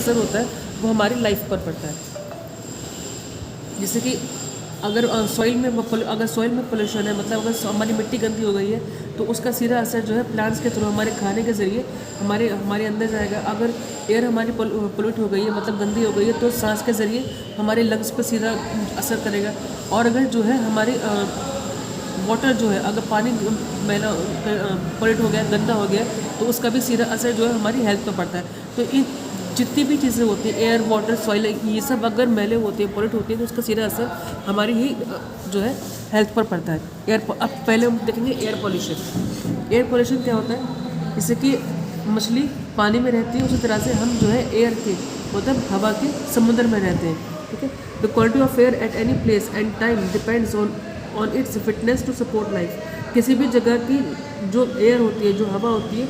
असर होता है वो हमारी लाइफ पर पड़ता है। जैसे कि अगर सॉइल में पोल्यूशन है, मतलब अगर हमारी मिट्टी गंदी हो गई है तो उसका सीधा असर जो है प्लांट्स के थ्रू हमारे खाने के ज़रिए हमारे अंदर जाएगा। अगर एयर हमारी पोल्यूट हो गई है, मतलब गंदी हो गई है, तो सांस के ज़रिए हमारे लंग्स पर सीधा असर करेगा। और अगर जो है हमारी वाटर जो है, अगर पानी मैला पोल्यूट हो गया, गंदा हो गया, तो उसका भी सीधा असर जो है हमारी हेल्थ पर पड़ता है। तो इन जितनी भी चीज़ें होती हैं, एयर वाटर सॉइल, ये सब अगर मैले होते हैं, पोल्यूट होती हैं, तो उसका सीधा असर हमारी ही जो है हेल्थ पर पड़ता है। अब पहले हम देखेंगे एयर पोल्यूशन। एयर पोल्यूशन क्या होता है? जैसे कि मछली पानी में रहती है, उसी तरह से हम जो है एयर के, मतलब हवा के, समुद्र में रहते हैं। ठीक है। The quality of air at any place and time depends on its fitness to support life. किसी भी जगह की जो एयर होती है, जो हवा होती है,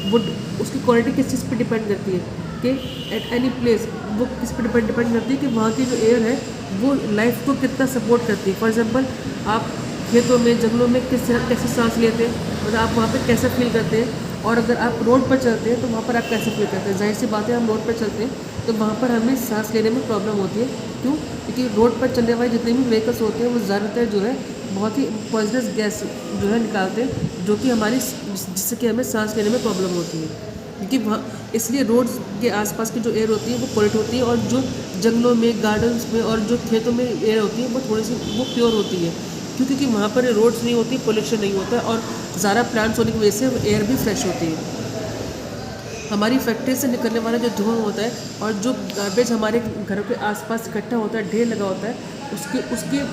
वो उसकी क्वालिटी किस चीज़ पे डिपेंड करती है कि एट एनी प्लेस वो किस पे डिपेंड करती है कि वहाँ की जो एयर है वो लाइफ को कितना सपोर्ट करती है। फॉर एग्जांपल, आप खेतों में, जंगलों में कैसे सांस लेते हैं, मतलब आप वहाँ पे कैसे फील करते हैं। और अगर आप रोड पर चलते हैं तो वहाँ पर आप कैसे फील करते हैं। जाहिर सी बात है, हम रोड पर चलते हैं तो वहाँ पर हमें सांस लेने में प्रॉब्लम होती है। क्यों? क्योंकि रोड पर चलने वाले जितने भी व्हीकल्स होते हैं वो ज़्यादातर जो है बहुत ही पॉइजनस गैस जो है निकालते हैं, जो कि जिससे कि हमें सांस लेने में प्रॉब्लम होती है। क्योंकि वहाँ इसलिए रोड्स के आसपास की जो एयर होती है वो पोल्यूट होती है, और जो जंगलों में, गार्डन्स में और जो खेतों में एयर होती है वो थोड़ी सी वो प्योर होती है। क्योंकि वहाँ पर रोड्स नहीं होती, पोल्यूशन नहीं होता, और ज़्यादा प्लांट्स होने की वजह से एयर भी फ्रेश होती है। हमारी फैक्ट्री से निकलने वाला जो धुआं होता है और जो गार्बेज हमारे घरों के आसपास इकट्ठा होता है, ढेर लगा होता है,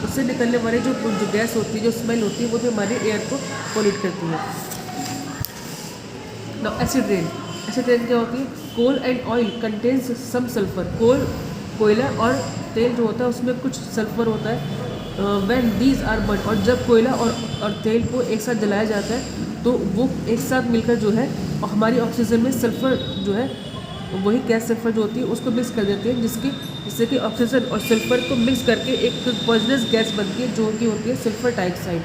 उससे निकलने वाले जो गैस होती है, जो स्मेल होती है, वो भी हमारे एयर को पोल्यूट करती है। Now acid rain. Acid rain क्या होती है? Coal and oil contains some sulphur. कोयला और तेल जो होता है उसमें कुछ सल्फर होता है। व्हेन दीज आर बर्न, और जब कोयला और तेल को एक साथ जलाया जाता है तो वो एक साथ मिलकर जो है हमारी ऑक्सीजन में सल्फर जो है, वही गैस सल्फर जो होती है उसको मिक्स कर देते हैं, जिससे कि ऑक्सीजन और सल्फर को मिक्स करके एक पॉइजनस गैस बनती है, जो कि होती है sulphur dioxide.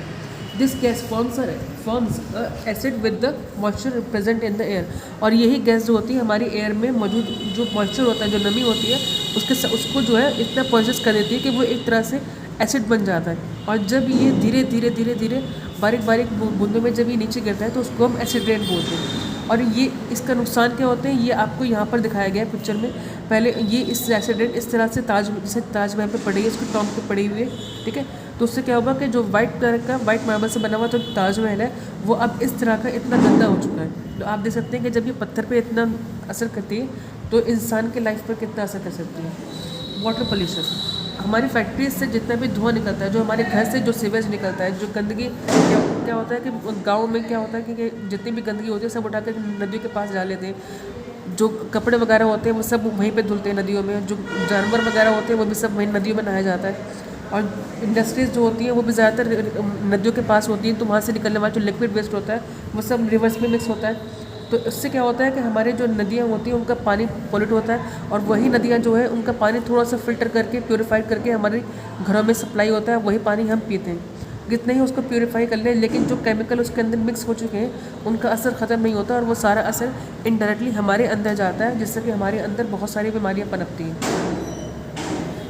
This gas forms acid with the moisture present in the air. और यही गैस जो होती है हमारी एयर में मौजूद जो मॉइस्चर होता है, जो नमी होती है, उसको जो है इतना पॉइजनस कर देती है कि वो एक तरह से एसिड बन जाता है। और जब ये धीरे धीरे बारीक बारीक बूंदों में जब ये नीचे गिरता है तो उसको हम एसिड रेन बोलते हैं। और ये इसका नुकसान क्या होते हैं, ये आपको यहाँ पर दिखाया गया है पिक्चर में। पहले ये इस एसिड रेन इस तरह से जैसे ताजमहल पे पड़ी है, इसकी टॉप पे पड़ी हुई है। ठीक है। तो उससे क्या होगा कि जो वाइट कलर का, वाइट मार्बल से बना हुआ जो ताजमहल है, वो अब इस तरह का इतना गंदा हो चुका है। तो आप देख सकते हैं कि जब ये पत्थर पे इतना असर करती है तो इंसान के लाइफ पर कितना असर कर सकती है। Water pollution. हमारी फैक्ट्रीज से जितना भी धुआं निकलता है, जो हमारे घर से जो सीवेज निकलता है, जो गंदगी, क्या होता है कि गाँव में क्या होता है कि जितनी भी गंदगी होती है सब उठाकर नदियों के पास डाल लेते हैं। जो कपड़े वगैरह होते हैं वो सब वहीं पे धुलते हैं नदियों में। जो जानवर वगैरह होते हैं वो भी सब वहीं नदियों में नहाया जाता है। और इंडस्ट्रीज़ जो होती हैं वो भी ज़्यादातर नदियों के पास होती हैं, तो वहाँ से निकलने वाला जो लिक्विड वेस्ट होता है वो सब रिवर्स में मिक्स होता है। तो इससे क्या होता है कि हमारे जो नदियाँ होती हैं उनका पानी पोल्यूट होता है, और वही नदियाँ जो है उनका पानी थोड़ा सा फ़िल्टर करके, प्योरीफाइड करके हमारे घरों में सप्लाई होता है। वही पानी हम पीते हैं। जितने ही उसको प्योरीफाई कर लें, लेकिन जो केमिकल उसके अंदर मिक्स हो चुके हैं उनका असर ख़त्म नहीं होता, और वो सारा असर इनडायरेक्टली हमारे अंदर जाता है, जिससे कि हमारे अंदर बहुत सारी बीमारियाँ पनपती हैं।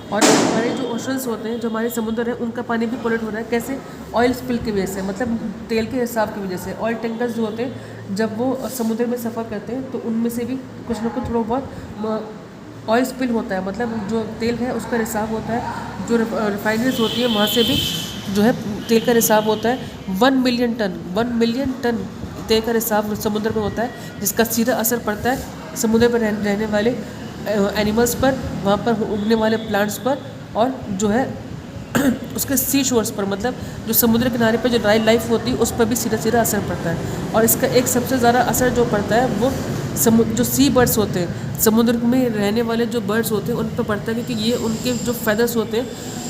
और हमारे जो ओशंस होते हैं, जो हमारे समुद्र हैं, उनका पानी भी पोल्यूट हो रहा है। कैसे? ऑयल स्पिल की वजह से, मतलब तेल के रिसाव की वजह से। ऑयल टैंकर्स जो होते हैं जब वो समुद्र में सफ़र करते हैं तो उनमें से भी कुछ ना कुछ थोड़ा बहुत ऑयल स्पिल होता है, मतलब जो तेल है उसका रिसाव होता है। जो रिफाइनरीज होती है वहाँ से भी जो है तेल का रिसाव होता है। 1 मिलियन टन तेल का रिसाव समुद्र में होता है, जिसका सीधा असर पड़ता है समुद्र पर रहने वाले एनिमल्स पर, वहाँ पर उगने वाले प्लांट्स पर, और जो है उसके सी शोर्स पर, मतलब जो समुद्र किनारे पर जो लाइफ होती है उस पर भी सीधा सीधा असर पड़ता है। और इसका एक सबसे ज़्यादा असर जो पड़ता है वो जो सी बर्ड्स होते हैं, समुद्र में रहने वाले जो बर्ड्स होते हैं उन पर पड़ता है, क्योंकि ये उनके जो फेदर्स होते हैं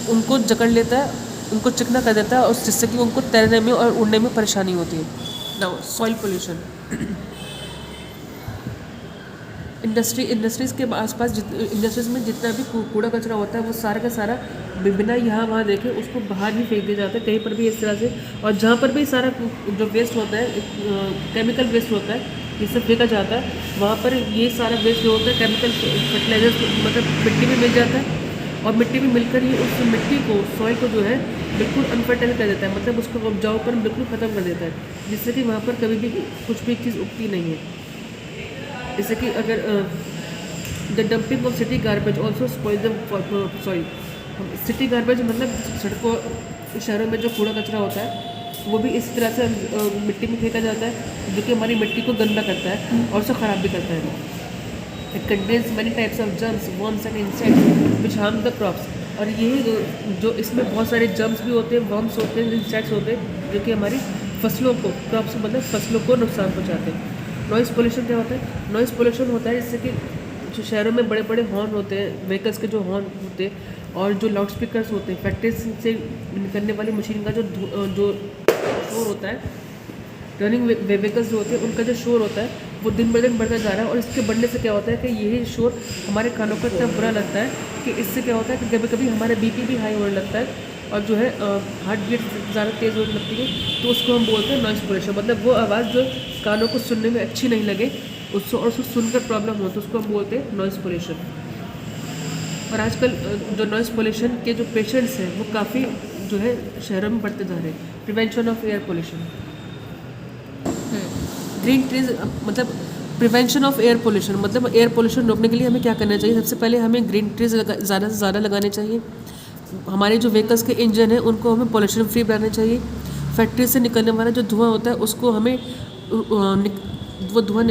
उनको जकड़ लेता है, उनको चिकना कर देता है, और जिससे कि उनको तैरने में और उड़ने में परेशानी होती है। Now soil pollution. इंडस्ट्रीज़ के आसपास इंडस्ट्रीज़ में जितना भी कूड़ा कचरा होता है वो सारा का सारा बिना यहाँ वहाँ देखे उसको बाहर ही फेंक दिया जाता है, कहीं पर भी इस तरह से। और जहाँ पर भी सारा जो वेस्ट होता है, केमिकल वेस्ट होता है, जिससे फेंका जाता है, वहाँ पर ये सारा वेस्ट जो होता है केमिकल फर्टिलाइजर्स मतलब मिट्टी में मिल जाता है, और मिट्टी में मिलकर ही उस मिट्टी को, सॉइल को जो है बिल्कुल अनफर्टाइल कर देता है, मतलब उसका उपजाऊपन बिल्कुल ख़त्म कर देता है, जिससे कि वहाँ पर कभी भी कुछ भी चीज़ उगती नहीं है। जैसे कि अगर the dumping of city garbage also spoil the soil. City garbage मतलब सड़कों शहरों में जो कूड़ा कचरा होता है वो भी इस तरह से मिट्टी में फेंका जाता है, जो कि हमारी मिट्टी को गंदा करता है और उसे ख़राब भी करता है। It contains many types of germs, worms and insects which harm the crops. और ये जो इसमें बहुत सारे जर्म्स भी होते हैं, वर्म्स होते हैं, इंसेक्ट्स होते हैं, जो कि हमारी फसलों को, क्रॉप्स मतलब फसलों को नुकसान पहुँचाते हैं। नॉइज़ पोल्यूशन क्या होता है? नॉइज़ पोल्यूशन होता है जिससे कि जो शहरों में बड़े बड़े हॉर्न होते हैं, व्हीकल्स के जो हॉर्न होते हैं, और जो लाउड स्पीकर्स होते हैं, फैक्ट्रीज से निकलने वाली मशीन का जो शोर होता है, रनिंग व्हीकल्स जो होते हैं उनका जो शोर होता है वो दिन ब दिन बढ़ता जा रहा है। और इसके बढ़ने से क्या होता है कि यही शोर हमारे कानों को इतना बुरा लगता है कि इससे क्या होता है कि कभी कभी हमारा बीपी भी हाई होने लगता है, और जो है हार्ट बीट ज़्यादा तेज़ होने लगती है। तो उसको हम बोलते हैं नॉइज़ पोल्यूशन, मतलब वो आवाज़ जो कानों को सुनने में अच्छी नहीं लगे, उसको और उसको सुनकर प्रॉब्लम हो, तो उसको हम बोलते हैं नॉइज़ पोल्यूशन। और आजकल जो नॉइज़ पोल्यूशन के जो पेशेंट्स हैं वो काफ़ी जो है शहरों में बढ़ते जा रहे हैं। Prevention of air pollution, green trees मतलब प्रिवेंशन ऑफ एयर पोल्यूशन, मतलब एयर पोल्यूशन रोकने के लिए हमें क्या करना चाहिए? सबसे पहले हमें ग्रीन ट्रीज ज़्यादा से ज़्यादा लगाने चाहिए। हमारे जो व्हीकल्स के इंजन हैं उनको हमें पोल्यूशन फ्री बनाना चाहिए। फैक्ट्री से निकलने वाला जो धुआं होता है उसको हमें वो धुआं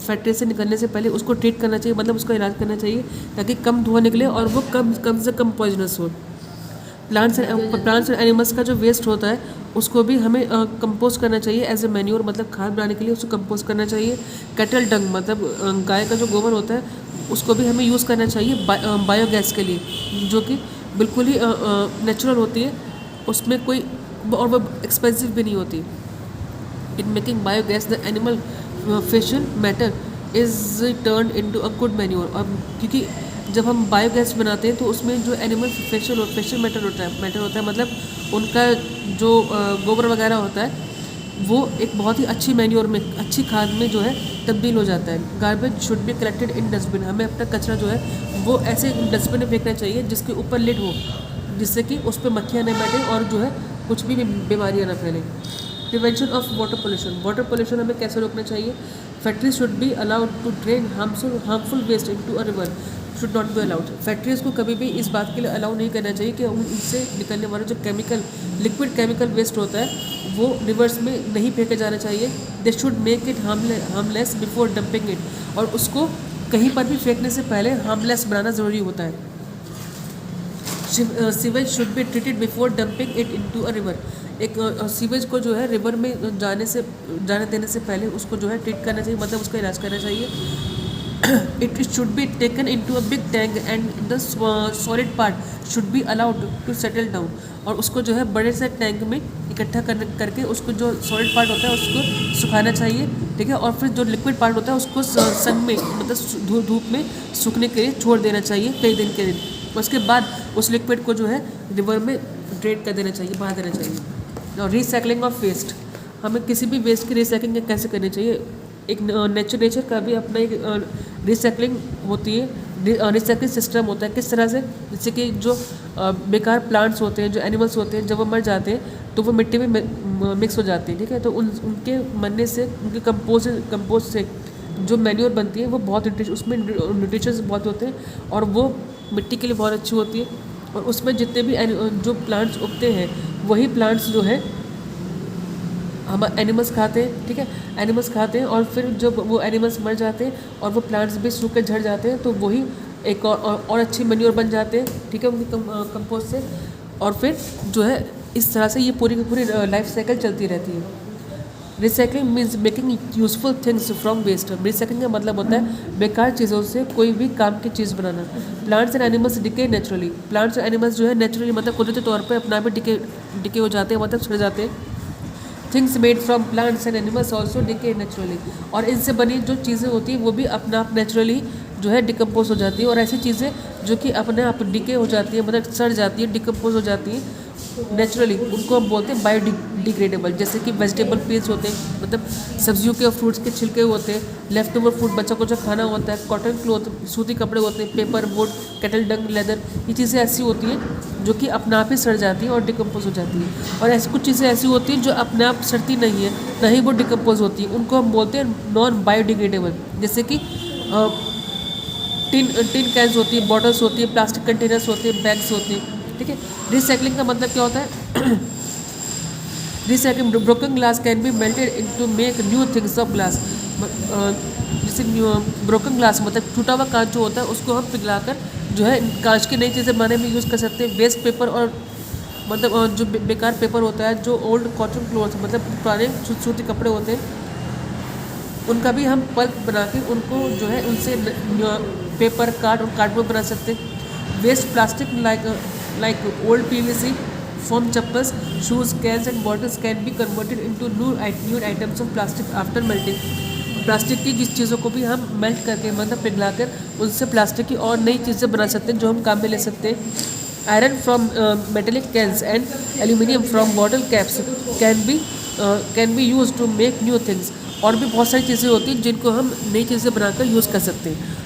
फैक्ट्री से निकलने से पहले उसको ट्रीट करना चाहिए, मतलब उसका इलाज करना चाहिए ताकि कम धुआं निकले और वो कम से कम पॉइजनस हो। प्लांट्स एंड एनिमल्स का जो वेस्ट होता है उसको भी हमें कंपोस्ट करना चाहिए एज ए मैन्योर, मतलब खाद बनाने के लिए उसको कंपोस्ट करना चाहिए। कैटल डंग मतलब गाय का जो गोबर होता है उसको भी हमें यूज़ करना चाहिए बायोगैस के लिए, जो कि बिल्कुल ही नेचुरल होती है, उसमें कोई और वो एक्सपेंसिव भी नहीं होती। In making biogas the animal facial matter is turn into a good manure. और क्योंकि जब हम बायोगैस बनाते हैं तो उसमें जो एनिमल फेशियल मैटर होता है मतलब उनका जो गोबर वगैरह होता है वो एक बहुत ही अच्छी मैन्योर में, अच्छी खाद में जो है तब्दील हो जाता है। Garbage should be collected in dustbin, हमें अपना कचरा जो है वो ऐसे डस्टबिन में फेंकना चाहिए जिसके ऊपर लिड हो, जिससे कि उस पर मक्खियाँ न बैठे और जो है कुछ भी बीमारियाँ न फैलें। Prevention of water pollution, water pollution हमें कैसे रोकना चाहिए? Factories should be allowed to drain harmful waste into a river, should not be allowed. Factories को कभी भी इस बात के लिए अलाउ नहीं करना चाहिए कि उनसे निकलने वाला जो लिक्विड केमिकल वेस्ट होता है वो रिवर्स में नहीं फेंके जाना चाहिए। They should make it harmless before dumping it, और उसको कहीं पर भी फेंकने से पहले हार्मलेस बनाना ज़रूरी होता है। Sewage should be treated before dumping it into a river, एक सीवेज को जो है रिवर में जाने देने से पहले उसको जो है ट्रीट करना चाहिए, मतलब उसका इलाज करना चाहिए। It should be taken into a big tank and the solid part should be allowed to settle down, और उसको जो है बड़े से टैंक में इकट्ठा करके उसको जो सॉलिड पार्ट होता है उसको सुखाना चाहिए, ठीक है। और फिर जो लिक्विड पार्ट होता है उसको सन में मतलब धूप में सूखने के लिए छोड़ देना चाहिए कई दिन के लिए। उसके बाद उस लिक्विड को जो है रिवर में ड्रेन कर देना चाहिए, बहा देना चाहिए। और रिसाइकलिंग ऑफ वेस्ट, हमें किसी भी वेस्ट की रिसाइकलिंग कैसे करनी चाहिए? एक नेचर का भी अपना एक रिसाइकलिंग होती है, रिसाइकलिंग सिस्टम होता है। किस तरह से? जैसे कि जो बेकार प्लांट्स होते हैं, जो एनिमल्स होते हैं, जब वो मर जाते हैं तो वो मिट्टी में मिक्स हो जाते हैं, ठीक है। तो उनके मरने से, उनके कंपोस्ट से जो मैन्योर बनती है वो बहुत उसमें न्यूट्रिशंस बहुत होते हैं और वो मिट्टी के लिए बहुत अच्छी होती है। और उसमें जितने भी जो प्लांट्स उगते हैं वही प्लांट्स जो है हम एनिमल्स खाते हैं, ठीक है। एनिमल्स खाते हैं और फिर जब वो एनिमल्स मर जाते हैं और वो प्लांट्स भी सूख के झड़ जाते हैं तो वही एक और अच्छी मैन्योर बन जाते हैं, ठीक है, उनकी कंपोस्ट से। और फिर जो है इस तरह से ये पूरी की पूरी लाइफ साइकिल चलती रहती है। Recycling means making useful things from waste. Recycling का मतलब होता है बेकार चीज़ों से कोई भी काम की चीज़ बनाना। Plants and animals decay naturally, plants and animals जो है नेचुरली मतलब कुदरती तौर पर अपना भी डिके हो जाते हैं, मतलब सड़ जाते हैं। Things made from plants and animals also decay naturally, और इनसे बनी जो चीज़ें होती हैं वो भी अपना आप नेचुरली जो है डिकम्पोज हो जाती है। और ऐसी चीज़ें जो कि अपने आप डिके हो जाती है, मतलब सड़ जाती है, डिकम्पोज हो जाती है नेचुरली, उनको हम बोलते हैं बायोडिग्रेडेबल, जैसे कि वेजिटेबल पील्स होते हैं, मतलब सब्जियों के और फ्रूट्स के छिलके होते हैं, लेफ्ट ओवर फूड बच्चों को जो खाना होता है, कॉटन क्लॉथ सूती कपड़े होते हैं, paper wood cattle dung leather, ये चीज़ें ऐसी होती हैं जो कि अपने आप ही सड़ जाती हैं और डिकम्पोज हो जाती हैं। और ऐसी कुछ चीज़ें ऐसी होती हैं जो अपने आप सड़ती नहीं है, ना ही वो डिकम्पोज होती हैं, उनको हम बोलते हैं नॉन बायोडिग्रेडेबल, जैसे कि टिन कैंस होती है, बॉटल्स होती है, प्लास्टिक कंटेनर्स होते हैं, बैग्स होते हैं, ठीक है। रिसाइकलिंग का मतलब क्या होता है? Recycling broken glass can be melted into make new things of glass. जैसे ब्रोकन ग्लास मतलब टूटा हुआ कांच जो होता है उसको हम पिघलाकर जो है कांच की नई चीज़ें बनाने में यूज़ कर सकते हैं। वेस्ट पेपर और मतलब जो बेकार पेपर होता है, जो ओल्ड कॉटन क्लॉथ मतलब पुराने सूती कपड़े होते हैं, उनका भी हम पल्प बना के उनको जो है उनसे पेपर कार्ड और कार्डबोर्ड बना सकते हैं। Waste plastic like old PVC foam chappals shoes cans and bottles can be converted into new items of plastic after melting. Plastic की जिस चीज़ों को भी हम मेल्ट करके मतलब पिघलाकर उनसे प्लास्टिक की और नई चीज़ें बना सकते हैं जो हम काम में ले सकते हैं। Iron from metallic cans and aluminium from bottle caps can be used to make new things. और भी बहुत सारी चीज़ें होती हैं जिनको हम नई चीज़ें बनाकर यूज़ कर सकते हैं।